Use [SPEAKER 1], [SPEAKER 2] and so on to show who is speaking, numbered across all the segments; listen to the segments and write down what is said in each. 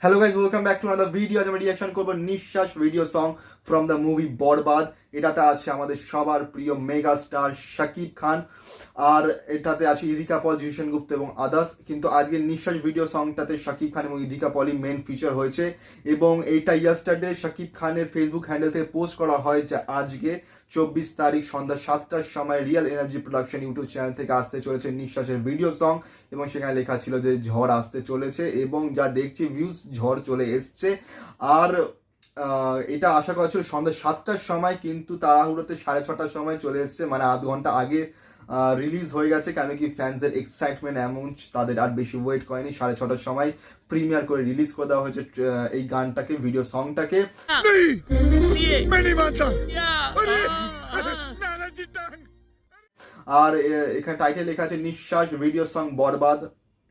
[SPEAKER 1] Hello guys, welcome back to another video. আজ আমরা reaction করবো Nishash video song from the movie Borbaad. এটাতে আছে আমাদের সবার প্রিয় মেগা স্টার শাকিব খান, আর এটাতে আছে ইদিকা পল, জিউসেন গুপ্ত এবং আদার্স। কিন্তু আজকের নিঃশ্বাস ভিডিও সংটাতে শাকিব খান এবং ইদিকা পলই মেন ফিচার হয়েছে, এবং এইটা ইয়েস্টারডে শাকিব খানের ফেসবুক হ্যান্ডেল থেকে পোস্ট করা হয় যে আজকে 24 তারিখ সন্ধ্যা 7টার সময় real energy production YouTube channel থেকে আসতে চলেছে নিঃশ্বাসের ভিডিও সং, এবং সেখানে লেখা ছিল যে ঝড় আসতে চলেছে, এবং যা দেখছি ভিউজ ঝড় চলে এসছে। আর এটা আশা করা ছিল সন্ধ্যা 7টার সময়, কিন্তু তাড়াহুড়োতে 6:30টার সময় চলে এসছে, মানে আধ ঘন্টা আগে রিলিজ হয়ে গেছে। কেন কি ফ্যান্সদের এক্সাইটমেন্ট এমন, তাদের আর বেশি ওয়েট করেনি, 6:30টার সময় প্রিমিয়ার করে রিলিজ করে দেওয়া হয়েছে এই গানটাকে, ভিডিও সংটাকে। আর এখানে টাইটেল লেখা আছে নিঃশ্বাস ভিডিও সং বরবাদ,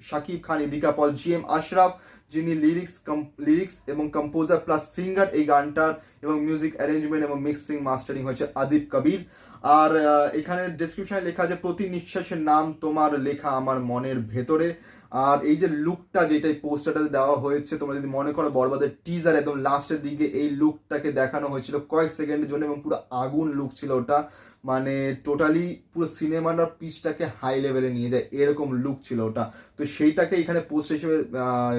[SPEAKER 1] শাকিব খান, ইদিকা পল, GM আশরাফ, যিনি লিরিক্স এবং কম্পোজার প্লাস সিঙ্গার এই গানটার, এবং মিউজিক অ্যারেঞ্জমেন্ট এবং মিক্সিং মাস্টারিং হয়েছে আদিব কবির। আর এখানে ডেসক্রিপশনে লেখা আছে প্রতি নিঃশ্বাসের নাম তোমার লেখা আমার মনের ভেতরে। আর এই যে লুকটা, যেটা পোস্টারটাতে দেওয়া হয়েছে, তোমরা যদি মনে করো বরবাদের টিজার একদম লাস্টের দিকে এই লুকটাকে দেখানো হয়েছিল কয়েক সেকেন্ডের জন্য, এবং পুরো আগুন লুক ছিল ওটা, মানে টোটালি পুরো সিনেমাটার পিচটাকে হাই লেভেলে নিয়ে যায় এরকম লুক ছিল ওটা। তো সেইটাকে এখানে পোস্ট হিসেবে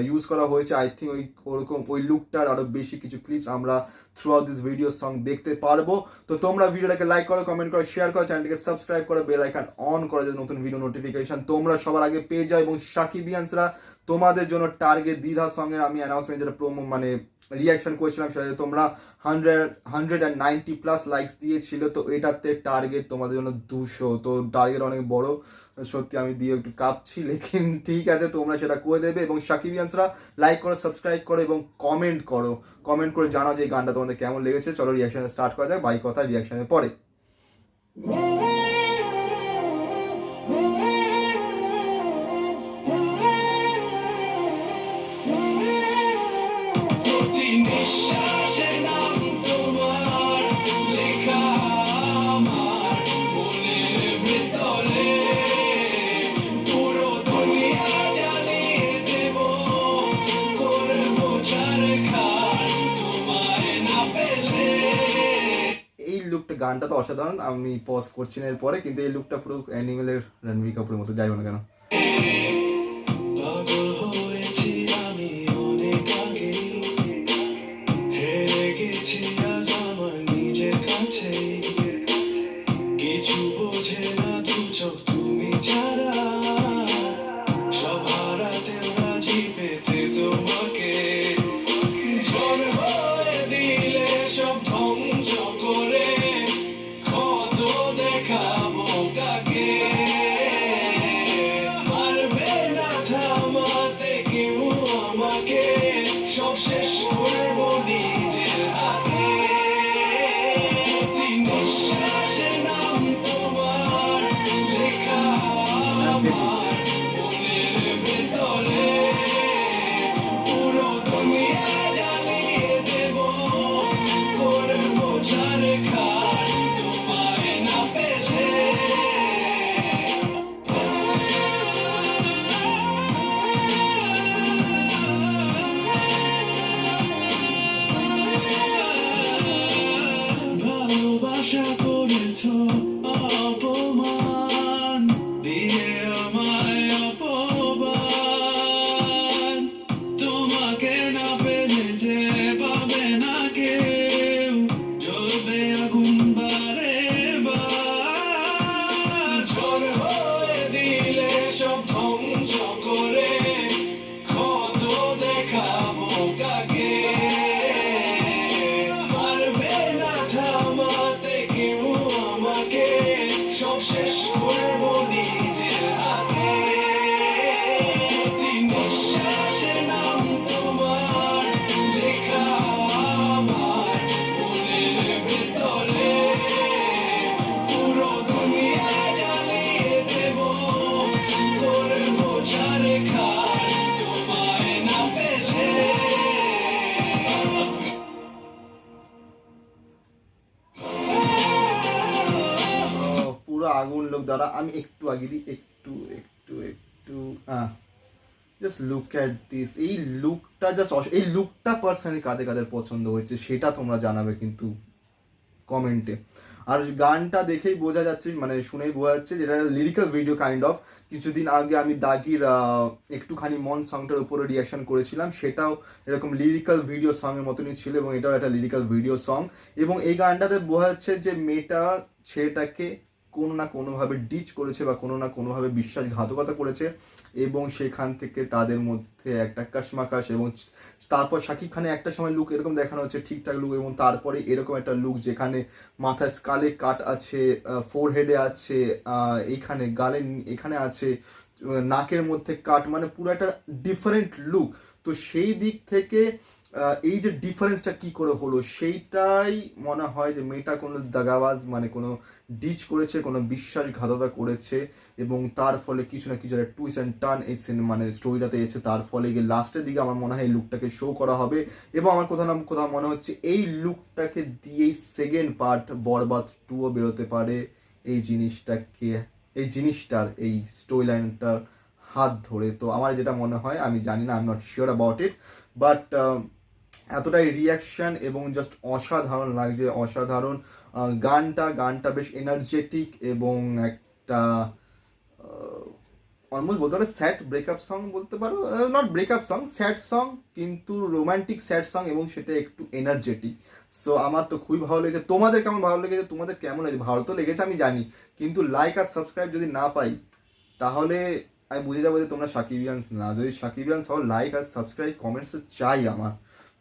[SPEAKER 1] ইউজ করা হয়েছে। আই থিঙ্ক ওরকম ওই লুকটার আরো বেশি কিছু ক্লিপস আমরা through out this video song দেখতে পারবো। তো তোমরা ভিডিওটাকে লাইক করো, কমেন্ট করো, শেয়ার করো, চ্যানেলটিকে সাবস্ক্রাইব করো, বেল আইকন অন করো যাতে নতুন ভিডিও নোটিফিকেশন তোমরা সবার আগে পেয়ে যাও। এবং সাকিবিয়ানসরা তোমাদের জন্য টার্গেট দ্বিধা সঙ্গে আমি অ্যানাউন্সমেন্ট যেটা প্রোমো মানে রিয়াকশন করেছিলাম, সেটা তোমরা 190+ লাইকস দিয়েছিল। তো এটাতে টার্গেট তোমাদের জন্য 200, তো টার্গেট অনেক বড়। সত্যি আমি দিয়ে একটু কাঁপছি, লেকিন ঠিক আছে, তোমরা সেটা করে দেবে। এবং সাকিবিয়ানসরা লাইক করো, সাবস্ক্রাইব করো এবং কমেন্ট করো, কমেন্ট করে জানাও যে এই গানটা তোমাদের কেমন লেগেছে। চলো রিয়াকশন স্টার্ট করা যাক, বাই কথা রিয়াকশনের পরে। গানটা তো অসাধারণ, আমি পজ করছি না এরপরে, কিন্তু এই লুকটা পুরো অ্যানিমেলের রণবীর কাপুরের মতো, যাই হোক না কেন। কিছু বোঝে না দু চোখ তুমি ছাড়া, সব হারাতে রাজি পেতে তোমাকে, ঝড় হয়ে দিলে সব ধ্বংস করে, কত দেখাবো কাকে, পারবে না থামাতে কেউ আমাকে, সব শেষ করবো নিজের হাতে। ভালোবাসা করেছো অপমান দিয়ে আমায় অপমান, তোমাকে না পেলে যে পাবে না কেউ, জ্বলবে আগুন বারে বার, ঝড় হয়ে দিলে সব ধ্বংস করে, কত দেখাবো কাকে, সব শেষ করবো নিজের হাতে। নিঃশ্বাসের নাম তোমার লেখা আমার মনের ভেতরে, পুরো দুনিয়া জ্বালিয়ে দেব, করবো ছারখার তোমায় না পেলে। পুরো আগুন লোক দ্বারা আমি একটু আগে দিই, একটু জাস্ট লুক অ্যাট দিস, এই লুকটা জাস্ট, এই লুকটা পার্সোনালি কাদের কাদের পছন্দ হয়েছে সেটা তোমরা জানাবে কিন্তু কমেন্টে। আর গানটা দেখেই বোঝা যাচ্ছে, মানে শুনেই বোঝা যাচ্ছে যেটা লিরিক্যাল ভিডিও কাইন্ড অফ। কিছুদিন আগে আমি দাগির একটুখানি মন সংটার উপরে রিয়াকশন করেছিলাম, সেটাও এরকম লিরিক্যাল ভিডিও সঙের মতনই ছিল, এবং এটাও একটা লিরিক্যাল ভিডিও সং। এবং এই গানটাতে বোঝা যাচ্ছে যে মেয়েটা ছেলেটাকে কোনো না কোনোভাবে ডিচ করেছে বা কোনো না কোনোভাবে বিশ্বাসঘাতকতা করেছে, এবং সেখান থেকে তাদের মধ্যে একটা কাশমাকাশ। এবং তারপর শাকিব খানের একটা সময় লুক এরকম দেখানো হচ্ছে, ঠিকঠাক লুক, এবং তারপরে এরকম একটা লুক যেখানে মাথায় স্কালে কাট আছে, ফোরহেডে আছে, এইখানে গালে এখানে আছে, নাকের মধ্যে কাট, মানে পুরো একটা ডিফারেন্ট লুক। তো সেই দিক থেকে এই যে ডিফারেন্সটা কি করে হলো, সেইটাই মনে হয় যে মেয়েটা কোনো দাগাবাজ, মানে কোনো ডিচ করেছে, কোনো বিশ্বাসঘাতকতা করেছে, এবং তার ফলে কিছু না কিছু একটা টুইস্ট অ্যান্ড টার্ন এই মানে স্টোরিটাতে এসে তার ফলে গিয়ে লাস্টের দিকে আমার মনে হয় এই লুকটাকে শো করা হবে। এবং আমার কোথাও না কোথাও মনে হচ্ছে এই লুকটাকে দিয়েই সেকেন্ড পার্ট বরবাদ 2ও বেরোতে পারে, এই জিনিসটাকে, এই জিনিসটার, এই স্টোরি লাইনটার হাত ধরে। তো আমার যেটা মনে হয়, আমি জানি না, I am not sure about it, but এতটাই রিয়াকশন এবং জাস্ট অসাধারণ লাগছে, অসাধারণ। গানটা বেশ এনার্জেটিক এবং একটা অলমোস্ট বলতে পারো স্যাড ব্রেকআপ সং বলতে পারো, not breakup song, sad song, কিন্তু রোমান্টিক স্যাড সং, এবং সেটা একটু এনার্জেটিক। সো আমার তো খুবই ভালো লেগেছে। তোমাদের কেমন ভালো লেগেছে, তোমাদের কেমন লেগেছে? ভালো তো লেগেছে আমি জানি, কিন্তু লাইক আর সাবস্ক্রাইব যদি না পাই তাহলে আমি বুঝে যাবো যে তোমরা সাকিবিয়ান্স না। যদি সাকিবিয়ান্স হও, লাইক আর সাবস্ক্রাইব কমেন্টস চাই আমার,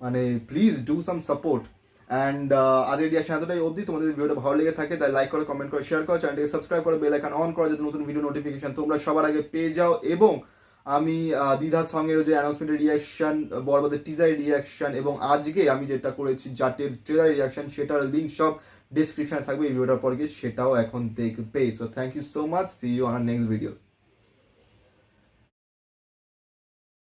[SPEAKER 1] মানে please do some support. And আজকের রিয়াকশন এতটাই অবধি। তোমাদের ভিডিওটা ভালো লেগে থাকে তাই লাইক করো, কমেন্ট করো, শেয়ার করো, চ্যানেলটিকে সাবস্ক্রাইব করো, বেল আইকন অন করো, যাতে নতুন ভিডিও নোটিফিকেশন তোমরা সবার আগে পেয়ে যাও। এবং আমি দ্বিধা সঙ্গের যে অ্যানাউন্সমেন্টের রিয়াকশন, বরবাদের টিজার রিয়াকশন, এবং আজকে আমি যেটা করেছি জাটের ট্রেলার রিয়াকশন, সেটার লিঙ্ক সব ডিসক্রিপশনে থাকবে এই ভিডিওটার পর গিয়ে, সেটাও এখন দেখবে। So thank you so much, see you on next video.